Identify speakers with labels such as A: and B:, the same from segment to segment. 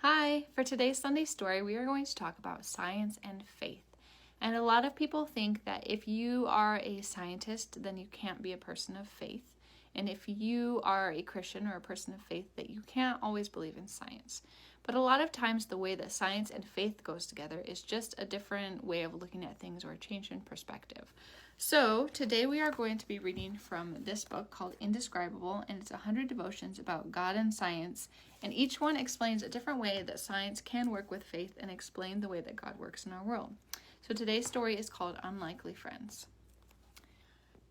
A: Hi, for today's Sunday story, we are going to talk about science and faith. And a lot of people think that if you are a scientist, then you can't be a person of faith. And if you are a Christian or a person of faith, that you can't always believe in science. But a lot of times, the way that science and faith goes together is just a different way of looking at things or a change in perspective. So, today we are going to be reading from this book called Indescribable, and it's 100 devotions about God and science, and each one explains a different way that science can work with faith and explain the way that God works in our world. So, today's story is called Unlikely Friends.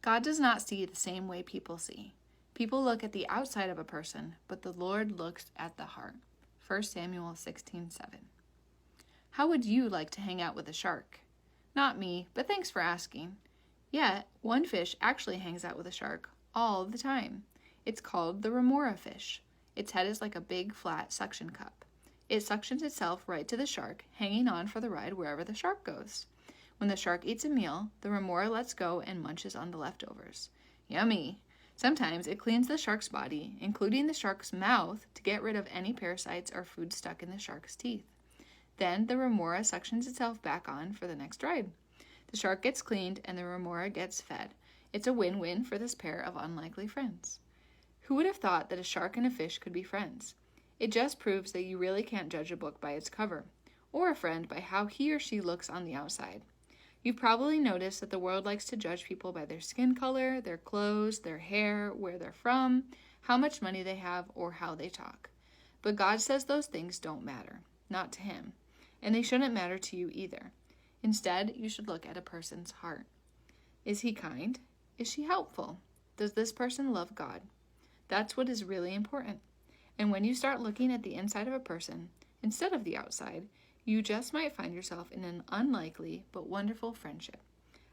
A: God does not see the same way people see. People look at the outside of a person, but the Lord looks at the heart. 1 Samuel 16:7. How would you like to hang out with a shark? Not me, but thanks for asking. Yet, one fish actually hangs out with a shark all the time. It's called the remora fish. Its head is like a big, flat suction cup. It suctions itself right to the shark, hanging on for the ride wherever the shark goes. When the shark eats a meal, the remora lets go and munches on the leftovers. Yummy! Sometimes it cleans the shark's body, including the shark's mouth, to get rid of any parasites or food stuck in the shark's teeth. Then the remora suctions itself back on for the next ride. The shark gets cleaned and the remora gets fed. It's a win-win for this pair of unlikely friends. Who would have thought that a shark and a fish could be friends? It just proves that you really can't judge a book by its cover, or a friend by how he or she looks on the outside. You've probably noticed that the world likes to judge people by their skin color, their clothes, their hair, where they're from, how much money they have, or how they talk. But God says those things don't matter, not to Him, and they shouldn't matter to you either. Instead, you should look at a person's heart. Is he kind? Is she helpful? Does this person love God? That's what is really important. And when you start looking at the inside of a person instead of the outside, you just might find yourself in an unlikely but wonderful friendship.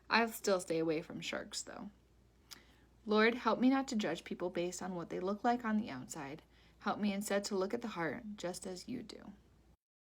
A: I'll still stay away from sharks, though. Lord, help me not to judge people based on what they look like on the outside. Help me instead to look at the heart just as you do.